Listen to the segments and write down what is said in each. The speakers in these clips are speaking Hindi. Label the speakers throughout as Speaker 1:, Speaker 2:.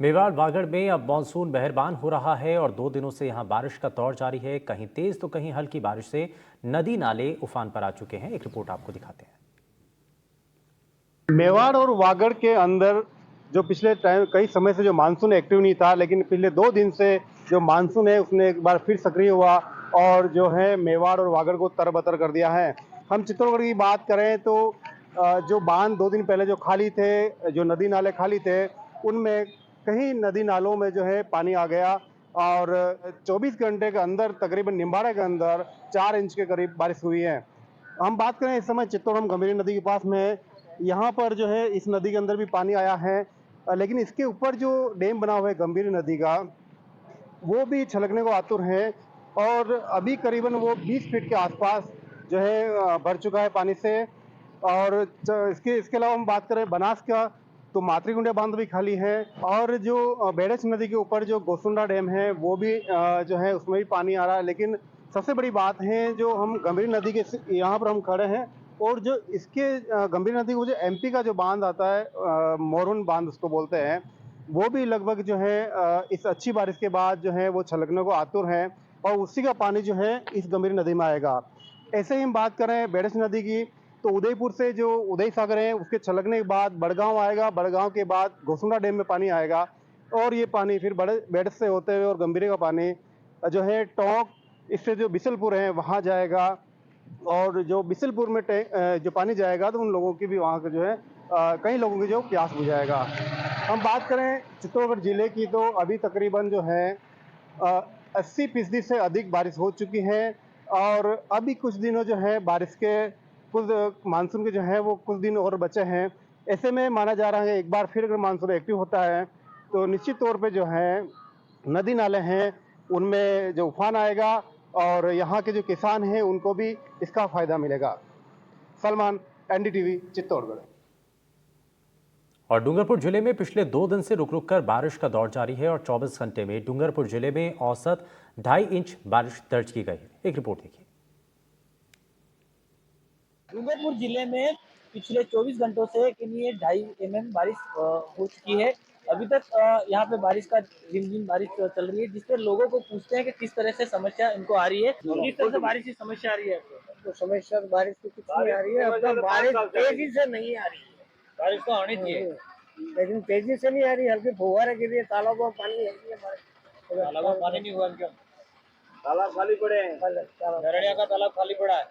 Speaker 1: मेवाड़ वागड़ में अब मानसून मेहरबान हो रहा है और 2 दिनों से यहां बारिश का दौर जारी है। कहीं तेज तो कहीं हल्की बारिश से नदी नाले उफान पर आ चुके हैं। एक रिपोर्ट आपको दिखाते हैं।
Speaker 2: मेवाड़ और वागड़ के अंदर जो पिछले टाइम कई समय से जो मानसून एक्टिव नहीं था, लेकिन पिछले 2 दिन से जो मानसून है उसने एक बार फिर सक्रिय हुआ और जो है मेवाड़ और वागड़ को तरबतर कर दिया है। हम चित्तौड़गढ़ की बात करें तो जो बांध 2 दिन पहले जो खाली थे, जो नदी नाले खाली थे, उनमें कई नदी नालों में जो है पानी आ गया और 24 घंटे के अंदर तकरीबन निम्बाड़ा के अंदर 4 इंच के करीब बारिश हुई है। हम बात करें इस समय चित्तौड़ गंभीरी नदी के पास में, यहाँ पर जो है इस नदी के अंदर भी पानी आया है, लेकिन इसके ऊपर जो डैम बना हुआ है गंभीरी नदी का, वो भी छलकने को आतुर है और अभी करीबन वो 20 फीट के आसपास जो है भर चुका है पानी से। और इसके अलावा हम बात करें बनास का, तो मातृकुंडिया बांध भी खाली है और जो बेड़च नदी के ऊपर जो गोसुंडा डैम है वो भी जो है उसमें भी पानी आ रहा है। लेकिन सबसे बड़ी बात है, जो हम गंभीरी नदी के यहाँ पर हम खड़े हैं और जो इसके गंभीरी नदी को जो एमपी का जो बांध आता है, मोरून बांध उसको बोलते हैं, वो भी लगभग जो है इस अच्छी बारिश के बाद जो है वो छलकने को आतुर है और उसी का पानी जो है इस गंभीर नदी में आएगा। ऐसे ही हम बात करें बेड़स नदी की, तो उदयपुर से जो उदय सागर है उसके छलकने के बाद बड़गांव आएगा, बड़गांव के बाद घोसुंडा डैम में पानी आएगा और ये पानी फिर बेड़स से होते हुए और गंभीरी का पानी जो है टोंक, इससे जो बिसलपुर है वहाँ जाएगा और जो बिसलपुर में जो पानी जाएगा तो उन लोगों की भी वहाँ का जो है कई लोगों की जो प्यास बुझाएगा। हम बात करें चित्तौड़गढ़ जिले की, तो अभी तकरीबन जो है 80% से अधिक बारिश हो चुकी है और अभी कुछ दिनों जो है बारिश के कुछ मानसून के जो है वो कुछ दिन और बचे हैं। ऐसे में माना जा रहा है एक बार फिर अगर मानसून एक्टिव होता है तो निश्चित तौर पे जो है नदी नाले हैं उनमें जो उफान आएगा और यहाँ के जो किसान हैं उनको भी इसका फायदा मिलेगा। सलमान, एनडीटीवी, चित्तौड़गढ़।
Speaker 1: और डूंगरपुर जिले में पिछले 2 दिन से रुक रुक कर बारिश का दौर जारी है और 24 घंटे में डूंगरपुर जिले में औसत 2.5 इंच बारिश दर्ज की गई है। एक रिपोर्ट देखिए।
Speaker 3: डूंगरपुर जिले में पिछले 24 घंटों से करीब 2.5 mm बारिश हो चुकी है। अभी तक यहाँ पे बारिश का रिमझिम बारिश चल रही है, जिसपे लोगों को पूछते हैं कि किस तरह से समस्या इनको आ रही है, किस तरह से बारिश की समस्या आ रही है। तो समस्या बारिश की कुछ नहीं आ रही है, अब तो बारिश तेजी से नहीं आ रही है। बारिश तो आनी चाहिए लेकिन तेजी से नहीं आ रही, हल्की फुहारे गिर रही है, तालाबों में पानी है, तालाबों में पानी नहीं हुआ, क्यों तालाब खाली पड़े हैं, नरड़िया का तालाब खाली पड़ा है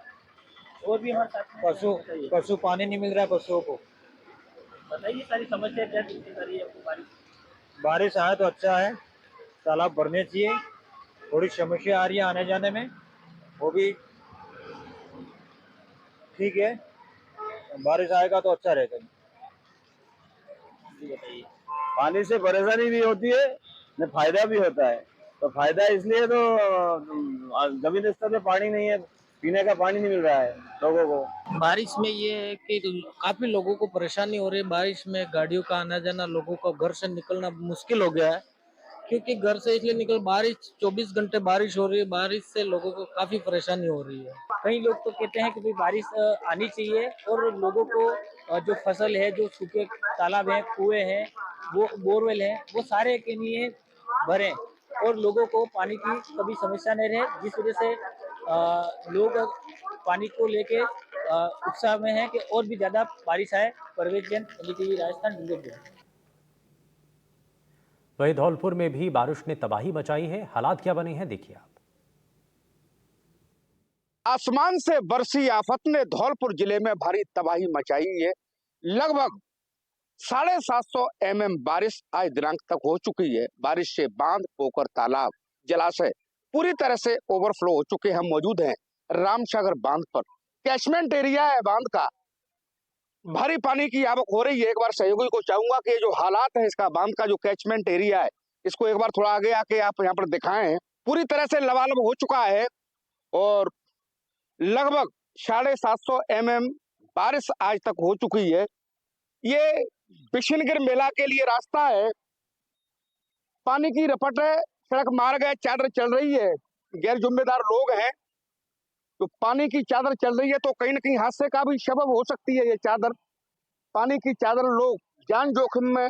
Speaker 3: और भी हमारे साथ पशु पानी नहीं मिल रहा है पशुओं को। बताइए सारी समस्या क्या दिक्कत आ रही है आपको? बारिश आए तो अच्छा है, तालाब भरने चाहिए। थोड़ी समस्या आ रही है आने जाने में, वो भी ठीक है, बारिश आएगा तो अच्छा रहेगा। बताइए।
Speaker 4: पानी से परेशानी भी होती है न फायदा भी होता है। तो फायदा इसलिए तो जमीन स्तर पे पानी नहीं है, पीने का पानी नहीं मिल रहा है लोगों को।
Speaker 5: बारिश में ये है कि काफी लोगों को परेशानी हो रही है। बारिश में गाड़ियों का आना जाना, लोगों का घर से निकलना मुश्किल हो गया है, क्योंकि घर से इसलिए निकल, बारिश 24 घंटे बारिश हो रही है, बारिश से लोगों को काफी परेशानी हो रही है।
Speaker 3: कई लोग तो कहते हैं कि भाई बारिश आनी चाहिए और लोगों को जो फसल है, जो सूखे तालाब है, कुएं हैं, वो बोरवेल है, वो सारे के लिए भरें और लोगों को पानी की कभी समस्या नहीं रहे, जिस वजह से लोग पानी को लेके उत्साह में है कि और भी ज्यादा बारिश आए। परवेज जैन, एनडीटीवी राजस्थान, डूंगरपुर।
Speaker 1: वहीं धौलपुर में भी बारिश ने तबाही मचाई है। हालात क्या बने हैं देखिए आप।
Speaker 6: आसमान से बरसी आफत ने धौलपुर जिले में भारी तबाही मचाई है। लगभग 750 mm बारिश आज दिनांक तक हो चुकी है। बारिश से बांध, पोखर, तालाब, जलाशय पूरी तरह से ओवरफ्लो हो चुके हैं। हम मौजूद हैं रामसागर बांध पर। कैचमेंट एरिया है बांध का, भारी पानी की आवक हो रही है। एक बार सहयोगी को चाहूंगा कि ये जो हालात है इसका, बांध का जो कैचमेंट एरिया है, इसको एक बार थोड़ा आगे आके आप यहाँ पर दिखाएं। पूरी तरह से लबालब हो चुका है और लगभग 750 mm बारिश आज तक हो चुकी है। ये बिशनगिर मेला के लिए रास्ता है, पानी की रपट है, सड़क मार्ग है, चादर चल रही है। गैर जिम्मेदार लोग हैं तो पानी की चादर चल रही है तो कहीं ना कहीं हादसे का भी सबब हो सकती है। ये चादर, पानी की चादर लोग जान जोखिम में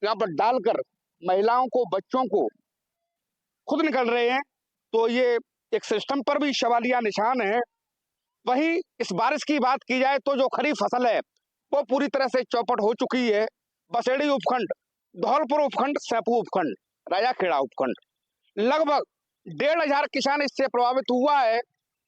Speaker 6: यहाँ पर डालकर महिलाओं को, बच्चों को खुद निकल रहे हैं, तो ये एक सिस्टम पर भी सवालिया निशान है। वहीं इस बारिश की बात की जाए तो जो खरीफ फसल है वो पूरी तरह से चौपट हो चुकी है। बसेड़ी उपखंड, धौलपुर उपखंड, सैपू उपखंड, राजाखेड़ा उपखंड, लगभग 1,500 किसान इससे प्रभावित हुआ है।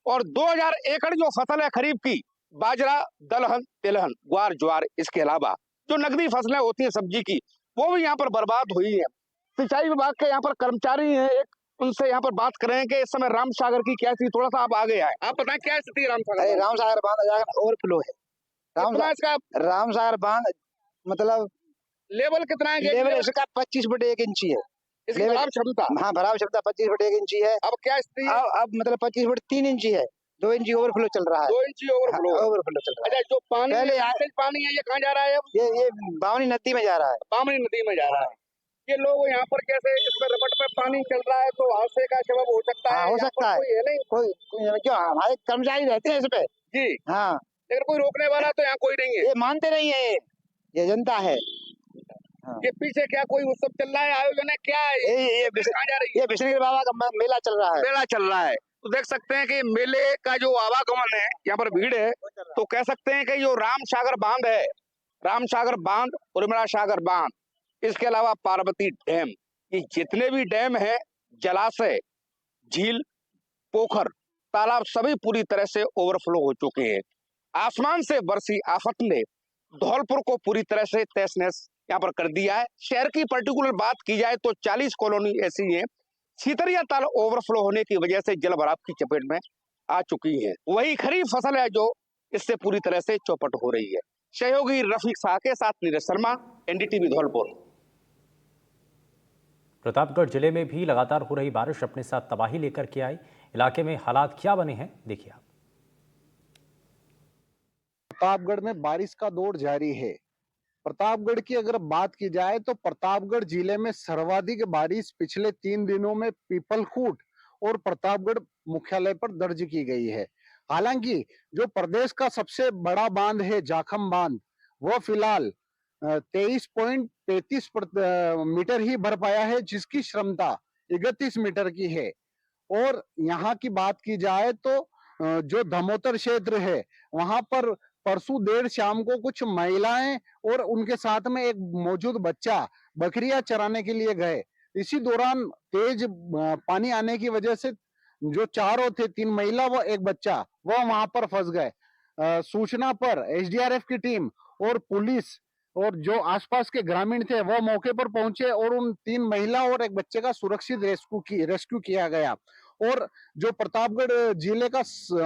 Speaker 6: और 2,000 एकड़ जो फसल है खरीफ की, बाजरा, दलहन, तिलहन, ग्वार, ज्वार, इसके अलावा जो नकदी फसलें होती हैं सब्जी की, वो भी यहाँ पर बर्बाद हुई है। सिंचाई विभाग के यहाँ पर कर्मचारी हैं, एक उनसे यहाँ पर बात करें कि इस समय राम सागर की क्या स्थिति, थोड़ा सा आप आगे आए, आप बताएं क्या स्थिति है राम सागर?
Speaker 7: अरे राम सागर बांध ओवरफ्लो है।
Speaker 6: कितना इसका
Speaker 7: राम सागर बांध मतलब
Speaker 6: लेवल कितना है?
Speaker 7: लेवल इसका 25/1 इंची है।
Speaker 6: इसकी भराव क्षमता?
Speaker 7: हाँ, भराव क्षमता 25/1 इंची है।
Speaker 6: अब क्या स्थिति है?
Speaker 7: अब मतलब 25/3 इंची है। 2 इंची ओवरफ्लो चल रहा है।
Speaker 6: 2 इंची ओवरफ्लो
Speaker 7: चल रहा है।
Speaker 6: अच्छा, जो पानी
Speaker 7: पहले
Speaker 6: पानी है ये कहाँ जा रहा है? अब
Speaker 7: ये बावनी नदी में जा रहा है।
Speaker 6: बामनी नदी में जा रहा है। ये लोग यहाँ पर कैसे, इस पर रपट पे पानी चल रहा है तो हादसे का सबब हो सकता है?
Speaker 7: हो सकता है।
Speaker 6: कोई है नहीं?
Speaker 7: कोई क्यों, हमारे कर्मचारी रहते हैं इस पे
Speaker 6: जी,
Speaker 7: हाँ,
Speaker 6: लेकिन कोई रोकने वाला तो यहाँ कोई नहीं है।
Speaker 7: ये मानते नहीं है, ये जनता है।
Speaker 6: ये पीछे क्या कोई उत्सव चल रहा है, आयोजन है, क्या है?
Speaker 7: ये
Speaker 6: कहाँ जा रही है?
Speaker 7: ये विष्णु बाबा का मेला चल रहा है।
Speaker 6: मेला चल रहा है, तो देख सकते हैं कि मेले का जो आवागमन है, यहाँ पर भीड़ है, तो कह सकते हैं कि जो राम सागर बांध है, राम सागर बांध, उर्मिला सागर बांध, इसके अलावा पार्वती डैम, ये जितने भी डैम हैं, जलाशय, झील, पोखर, तालाब, सभी पूरी तरह से ओवरफ्लो हो चुके हैं। आसमान से बरसी आफत ने धौलपुर को पूरी तरह से तहस नहस यहाँ पर कर दिया है। शहर की पर्टिकुलर बात की जाए तो 40 कॉलोनी ऐसी हैं, सीतरिया ताल ओवरफ्लो होने की वजह से जल भराव की चपेट में आ चुकी है। वही खरीफ फसल है जो इससे पूरी तरह से चौपट हो रही है। सहयोगी रफीक शाह के साथ नीरज शर्मा, एनडीटीवी धौलपुर।
Speaker 1: प्रतापगढ़ जिले में भी लगातार हो रही बारिश अपने साथ तबाही लेकर के आई। इलाके में हालात क्या बने हैं, देखिए आप।
Speaker 8: प्रतापगढ़ में बारिश का दौर जारी है। प्रतापगढ़ की अगर बात की जाए तो प्रतापगढ़ जिले में सर्वाधिक बारिश पिछले 3 दिनों में पीपलखूट और प्रतापगढ़ मुख्यालय पर दर्ज की गई है। हालांकि जो प्रदेश का सबसे बड़ा बांध है जाखम बांध, वह फिलहाल 23.35 मीटर ही भर पाया है, जिसकी क्षमता 31 मीटर की है। और यहाँ की बात की जाए तो जो धमोतर क्षेत्र है, वहां पर परसों देर शाम को कुछ महिलाएं और उनके साथ में एक मौजूद बच्चा बकरियां चराने के लिए गए। इसी दौरान तेज पानी आने की वजह से जो चारों थे, 3 महिला व एक बच्चा, वह वहां पर फंस गए। सूचना पर एसडीआरएफ की टीम और पुलिस और जो आसपास के ग्रामीण थे वह मौके पर पहुंचे और उन 3 महिला और एक बच्चे का सुरक्षित रेस्क्यू किया गया। और जो प्रतापगढ़ जिले का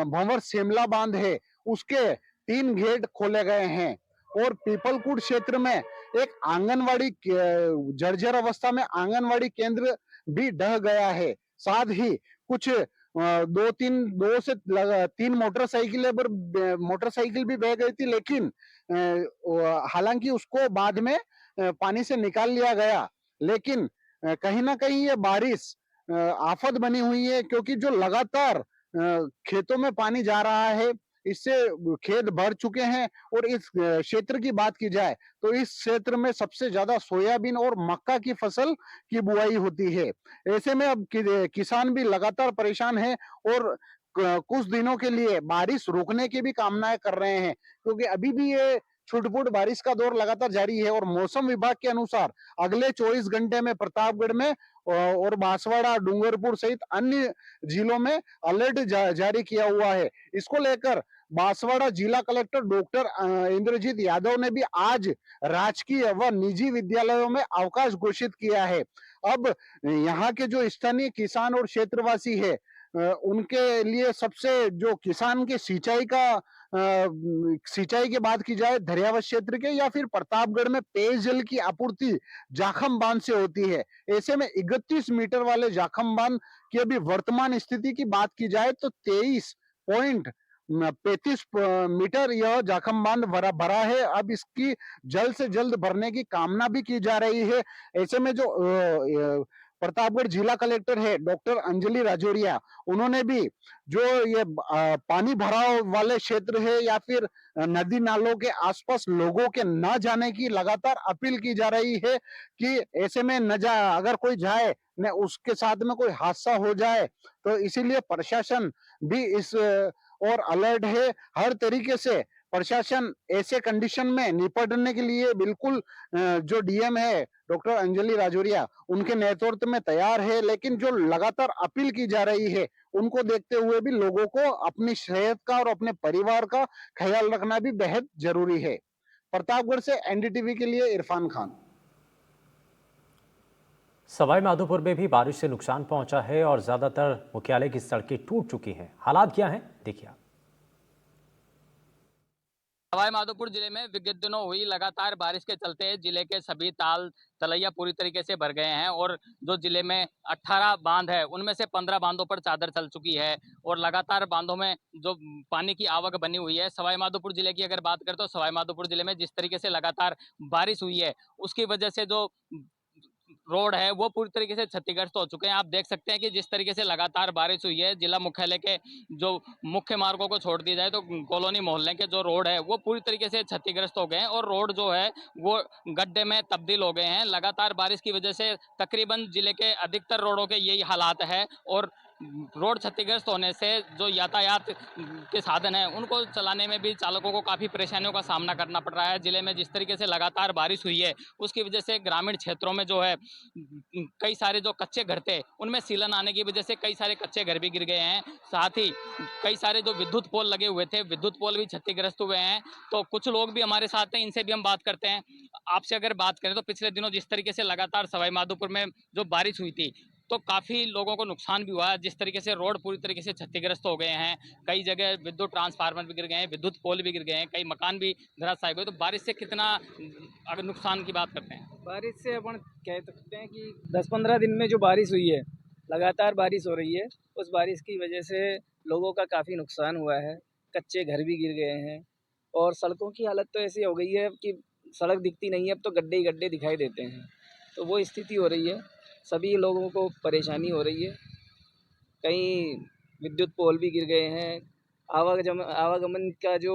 Speaker 8: भंवर सेमला बांध है, उसके 3 गेट खोले गए हैं। और पीपलकुट क्षेत्र में एक आंगनवाड़ी जर्जर अवस्था में आंगनवाड़ी केंद्र भी ढह गया है। साथ ही कुछ 2 से 3 मोटरसाइकिल भी बह गई थी, लेकिन हालांकि उसको बाद में पानी से निकाल लिया गया। लेकिन कहीं ना कहीं ये बारिश आफत बनी हुई है, क्योंकि जो लगातार खेतों में पानी जा रहा है, इससे खेत भर चुके हैं। और इस क्षेत्र की बात की जाए तो इस क्षेत्र में सबसे ज्यादा सोयाबीन और मक्का की फसल की बुआई होती है। ऐसे में अब किसान भी लगातार परेशान है और कुछ दिनों के लिए बारिश रुकने की भी कामनाएं कर रहे हैं, क्योंकि अभी भी ये छुटपुट बारिश का दौर लगातार जारी है। और मौसम विभाग के अनुसार अगले 24 घंटे में प्रतापगढ़ में और बांसवाड़ा, डूंगरपुर सहित अन्य जिलों में अलर्ट जारी किया हुआ है। इसको लेकर बांसवाड़ा जिला कलेक्टर डॉक्टर इंद्रजीत यादव ने भी आज राजकीय व निजी विद्यालयों में अवकाश घोषित किया है। अब यहाँ के जो स्थानीय किसान और क्षेत्रवासी है, उनके लिए सबसे जो किसान के सिंचाई की बात की जाए दरियावत क्षेत्र के या फिर प्रतापगढ़ में पेयजल की आपूर्ति जाखम बांध से होती है। ऐसे में 31 मीटर वाले जाखम बांध की अभी वर्तमान स्थिति की बात की जाए तो 23.35 मीटर यह जाखम बांध भरा है। अब इसकी जल्द से जल्द भरने की कामना भी की जा रही है। ऐसे में जो प्रतापगढ़ जिला कलेक्टर है डॉक्टर अंजलि राजौरिया, उन्होंने भी जो ये पानी भराव वाले क्षेत्र है या फिर नदी नालों के आसपास लोगों के न जाने की लगातार अपील की जा रही है कि ऐसे में न जा, अगर कोई जाए न उसके साथ में कोई हादसा हो जाए, तो इसीलिए प्रशासन भी इस और अलर्ट है। हर तरीके से प्रशासन ऐसे कंडीशन में निपटने के लिए बिल्कुल जो डीएम है डॉक्टर अंजलि राजौरिया उनके नेतृत्व में तैयार है, लेकिन जो लगातार अपील की जा रही है उनको देखते हुए भी लोगों को अपनी सेहत का और अपने परिवार का ख्याल रखना भी बेहद जरूरी है। प्रतापगढ़ से एनडीटीवी के लिए इरफान खान।
Speaker 1: सवाई माधोपुर में भी बारिश से नुकसान पहुंचा है और ज्यादातर मुख्यालय की सड़कें टूट चुकी हैं। हालात क्या हैं, देखिए आप।
Speaker 9: सवाई माधोपुर जिले में विगत दिनों हुई लगातार बारिश के चलते जिले के सभी ताल तलैया पूरी तरीके से भर गए हैं और जो जिले में 18 बांध है उनमें से 15 बांधों पर चादर चल चुकी है और लगातार बांधों में जो पानी की आवक बनी हुई है। सवाई माधोपुर जिले की अगर बात करें तो सवाई माधोपुर जिले में जिस तरीके से लगातार बारिश हुई है उसकी वजह से जो रोड है वो पूरी तरीके से क्षतिग्रस्त हो चुके हैं। आप देख सकते हैं कि जिस तरीके से लगातार बारिश हुई है, जिला मुख्यालय के जो मुख्य मार्गों को छोड़ दिया जाए तो कॉलोनी मोहल्ले के जो रोड है वो पूरी तरीके से क्षतिग्रस्त हो गए हैं और रोड जो है वो गड्ढे में तब्दील हो गए हैं। लगातार बारिश की वजह से तकरीबन जिले के अधिकतर रोडों के यही हालात है और रोड क्षतिग्रस्त होने से जो यातायात के साधन हैं उनको चलाने में भी चालकों को काफ़ी परेशानियों का सामना करना पड़ रहा है। जिले में जिस तरीके से लगातार बारिश हुई है उसकी वजह से ग्रामीण क्षेत्रों में जो है कई सारे जो कच्चे घर थे उनमें सीलन आने की वजह से कई सारे कच्चे घर भी गिर गए हैं। साथ ही कई सारे जो विद्युत पोल लगे हुए थे विद्युत पोल भी क्षतिग्रस्त हुए हैं। तो कुछ लोग भी हमारे साथ हैं, इनसे भी हम बात करते हैं। आपसे अगर बात करें तो पिछले दिनों जिस तरीके से लगातार सवाई माधोपुर में जो बारिश हुई थी तो काफ़ी लोगों को नुकसान भी हुआ है। जिस तरीके से रोड पूरी तरीके से क्षतिग्रस्त हो गए हैं, कई जगह विद्युत ट्रांसफार्मर भी गिर गए हैं, विद्युत पोल भी गिर गए हैं, कई मकान भी धराशायी हुए। तो बारिश से कितना अगर नुकसान की बात करते हैं,
Speaker 5: बारिश से अपन कह सकते हैं कि 10-15 दिन में जो बारिश हुई है, लगातार बारिश हो रही है, उस बारिश की वजह से लोगों का काफ़ी नुकसान हुआ है। कच्चे घर भी गिर गए हैं और सड़कों की हालत तो ऐसी हो गई है कि सड़क दिखती नहीं है, अब तो गड्ढे ही गड्ढे दिखाई देते हैं। तो वो स्थिति हो रही है, सभी लोगों को परेशानी हो रही है। कहीं विद्युत पोल भी गिर गए हैं, आवागमन का जो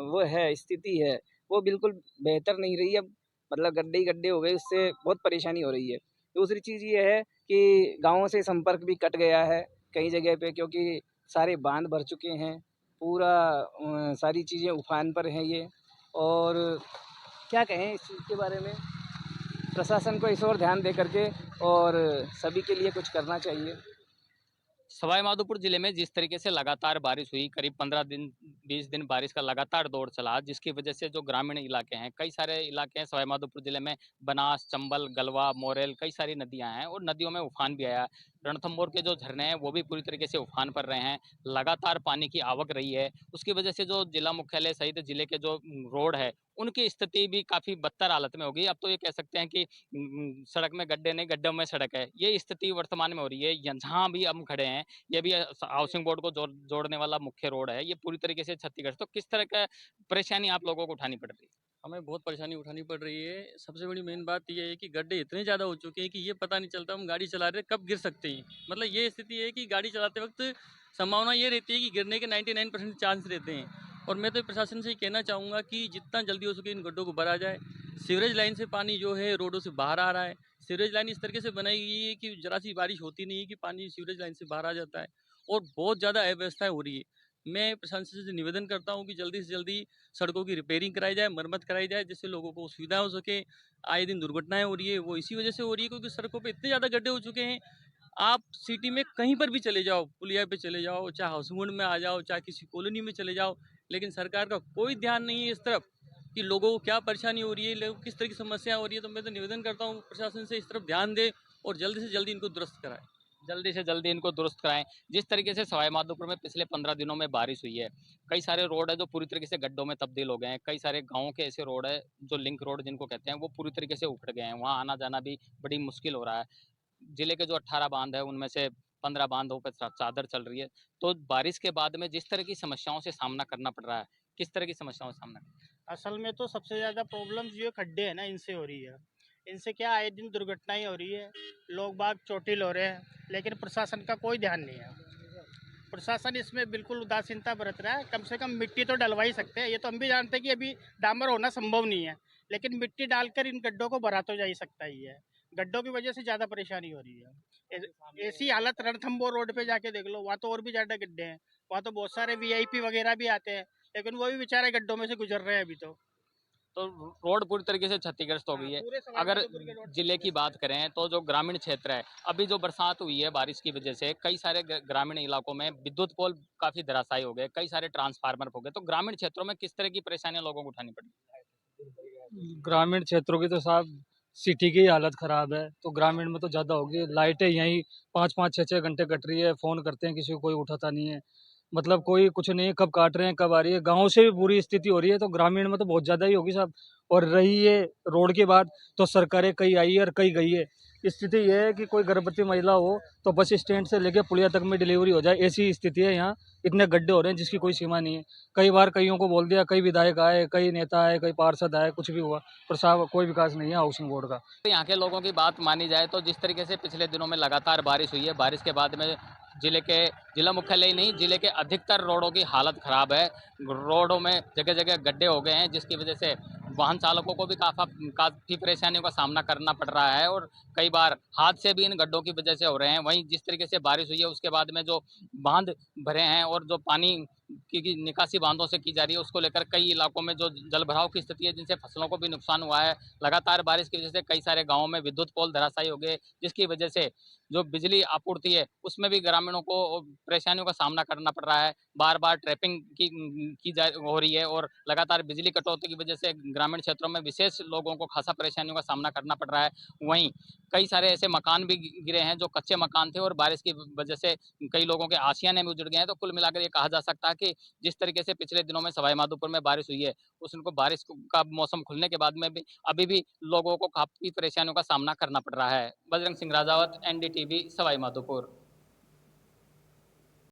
Speaker 5: वो है स्थिति है वो बिल्कुल बेहतर नहीं रही है। मतलब गड्ढे ही गड्ढे हो गए, उससे बहुत परेशानी हो रही है। दूसरी चीज़ ये है कि गाँवों से संपर्क भी कट गया है कई जगह पे, क्योंकि सारे बांध भर चुके हैं, पूरा सारी चीज़ें उफान पर हैं ये। और क्या कहें इस चीज़ के बारे में, प्रशासन को इस ओर ध्यान दे करके और सभी के लिए कुछ करना चाहिए।
Speaker 9: सवाई माधोपुर जिले में जिस तरीके से लगातार बारिश हुई, करीब 15 दिन 20 दिन बारिश का लगातार दौर चला, जिसकी वजह से जो ग्रामीण इलाके हैं, कई सारे इलाके हैं सवाई माधोपुर जिले में, बनास, चंबल, गलवा, मोरेल, कई सारी नदियां हैं और नदियों में उफान भी आया। रणथंभौर के जो झरने हैं वो भी पूरी तरीके से उफान पर रहे हैं। लगातार पानी की आवक रही है, उसकी वजह से जो जिला मुख्यालय सहित जिले के जो रोड है उनकी स्थिति भी काफ़ी बदतर हालत में हो गई। अब तो ये कह सकते हैं कि सड़क में गड्ढे नहीं, गड्ढों में सड़क है, ये स्थिति वर्तमान में हो रही है। जहाँ भी हम खड़े हैं ये भी हाउसिंग बोर्ड को जोड़ने वाला मुख्य रोड है, ये पूरी तरीके से क्षतिग्रस्त। तो किस तरह का परेशानी आप लोगों को उठानी पड़ रही है?
Speaker 10: हमें बहुत परेशानी उठानी पड़ रही है। सबसे बड़ी मेन बात ये है कि गड्ढे इतने ज़्यादा हो चुके हैं कि ये पता नहीं चलता हम गाड़ी चला रहे कब गिर सकते हैं। मतलब ये स्थिति है कि गाड़ी चलाते वक्त संभावना ये रहती है कि गिरने के 99% चांस रहते हैं। और मैं तो प्रशासन से ये कहना चाहूँगा कि जितना जल्दी हो सके इन गड्ढों को भरा जाए। सीवरेज लाइन से पानी जो है रोडों से बाहर आ रहा है। सीवरेज लाइन इस तरीके से बनाई गई है कि जरा सी बारिश होती नहीं है कि पानी सीवरेज लाइन से बाहर आ जाता है और बहुत ज़्यादा अव्यवस्थाएँ हो रही है। मैं प्रशासन से निवेदन करता हूँ कि जल्दी से जल्दी सड़कों की रिपेयरिंग कराई जाए, मरम्मत कराई जाए, जिससे लोगों को सुविधा हो सके। आए दिन दुर्घटनाएं हो रही है वो इसी वजह से हो रही है क्योंकि सड़कों पे इतने ज़्यादा गड्ढे हो चुके हैं। आप सिटी में कहीं पर भी चले जाओ, पुलिया पे चले जाओ, चाहे हाउसिंग बोर्ड में आ जाओ, चाहे किसी कॉलोनी में चले जाओ, लेकिन सरकार का कोई ध्यान नहीं है इस तरफ कि लोगों को क्या परेशानी हो रही है, लोग किस तरह की समस्या हो रही है। तो मैं तो निवेदन करता हूँ प्रशासन से इस तरफ ध्यान दे और जल्दी से जल्दी इनको दुरुस्त कराए।
Speaker 9: जल्दी से जल्दी इनको दुरुस्त कराएं। जिस तरीके से सवाई माधोपुर में पिछले 15 दिनों में बारिश हुई है, कई सारे रोड है जो पूरी तरीके से गड्ढों में तब्दील हो गए हैं। कई सारे गाँव के ऐसे रोड है जो लिंक रोड जिनको कहते हैं वो पूरी तरीके से उखड़ गए हैं, वहाँ आना जाना भी बड़ी मुश्किल हो रहा है। जिले के जो 18 बांध है उनमें से 15 बांधों पर चादर चल रही है। तो बारिश के बाद में जिस तरह की समस्याओं से सामना करना पड़ रहा है, किस तरह की समस्याओं का सामना?
Speaker 11: असल में तो सबसे ज़्यादा प्रॉब्लम जो खड्डे हैं ना इनसे हो रही है। इनसे क्या आए दिन दुर्घटनाएं हो रही है, लोग बाग चोटिल हो रहे हैं, लेकिन प्रशासन का कोई ध्यान नहीं है। प्रशासन इसमें बिल्कुल उदासीनता बरत रहा है। कम से कम मिट्टी तो डलवा ही सकते हैं। ये तो हम भी जानते हैं कि अभी डामर होना संभव नहीं है, लेकिन मिट्टी डालकर इन गड्ढों को भरा तो जा ही सकता ही है। गड्ढों की वजह से ज़्यादा परेशानी हो रही है। ऐसी हालत रणथंबोर रोड पे जाके देख लो, वहाँ तो और भी ज़्यादा गड्ढे हैं। वहाँ तो बहुत सारे वीआईपी वगैरह भी आते हैं, लेकिन वो भी बेचारे गड्ढों में से गुजर रहे हैं अभी
Speaker 9: तो रोड पूरी तरीके से क्षतिग्रस्त हो गई है। अगर जिले की बात करें तो जो ग्रामीण क्षेत्र है, अभी जो बरसात हुई है बारिश की वजह से कई सारे ग्रामीण इलाकों में विद्युत पोल काफी धराशायी हो गए, कई सारे ट्रांसफार्मर हो गए। तो ग्रामीण क्षेत्रों में किस तरह की परेशानियां लोगों को उठानी पड़ी?
Speaker 5: ग्रामीण क्षेत्रों की तो साहब सिटी की हालत खराब है, तो ग्रामीण में तो ज़्यादा होगी। लाइटें यहीं 5-5 6-6 घंटे कट रही है, फ़ोन करते हैं किसी को कोई उठाता नहीं है। मतलब कोई कुछ नहीं है, कब काट रहे हैं कब आ रही है। गाँव से भी बुरी स्थिति हो रही है, तो ग्रामीण में तो बहुत ज़्यादा ही होगी साहब। और रही ये रोड की बात, तो सरकारें कई आई है और कई गई है। स्थिति ये है कि कोई गर्भवती महिला हो तो बस स्टैंड से लेके पुलिया तक में डिलीवरी हो जाए, ऐसी स्थिति है यहाँ। इतने गड्ढे हो रहे हैं जिसकी कोई सीमा नहीं है। कई बार कईयों को बोल दिया, कई विधायक आए, कई नेता आए, कई पार्षद आए, कुछ भी हुआ, पर साहब कोई विकास नहीं है हाउसिंग बोर्ड का।
Speaker 9: तो यहाँ के लोगों की बात मानी जाए तो जिस तरीके से पिछले दिनों में लगातार बारिश हुई है, बारिश के बाद में जिला मुख्यालय ही नहीं, जिले के अधिकतर रोडों की हालत खराब है। रोडों में जगह जगह गड्ढे हो गए हैं, जिसकी वजह से वाहन चालकों को भी काफ़ी परेशानियों का सामना करना पड़ रहा है और कई बार हादसे भी इन गड्ढों की वजह से हो रहे हैं। वहीं जिस तरीके से बारिश हुई है उसके बाद में जो बांध भरे हैं और जो पानी की निकासी बांधों से की जा रही है, उसको लेकर कई इलाकों में जो जलभराव की स्थिति है, जिनसे फसलों को भी नुकसान हुआ है। लगातार बारिश की वजह से कई सारे गाँवों में विद्युत पोल धराशायी हो गए, जिसकी वजह से जो बिजली आपूर्ति है उसमें भी ग्रामीणों को परेशानियों का सामना करना पड़ रहा है। बार बार ट्रैपिंग की जा हो रही है और लगातार बिजली कटौती की वजह से ग्रामीण क्षेत्रों में विशेष लोगों को खासा परेशानियों का सामना करना पड़ रहा है। वहीं कई सारे ऐसे मकान भी गिरे हैं जो कच्चे मकान थे और बारिश की वजह से कई लोगों के आशियाने भी उजड़ गए हैं। तो कुल मिलाकर ये कहा जा सकता है कि जिस तरीके से पिछले दिनों में सवाई माधोपुर में बारिश हुई है, उनको बारिश का मौसम खुलने के बाद में भी अभी भी लोगों को काफी परेशानियों का सामना करना पड़ रहा है। बजरंग सिंह राजावत, एनडीटीवी, सवाई माधोपुर।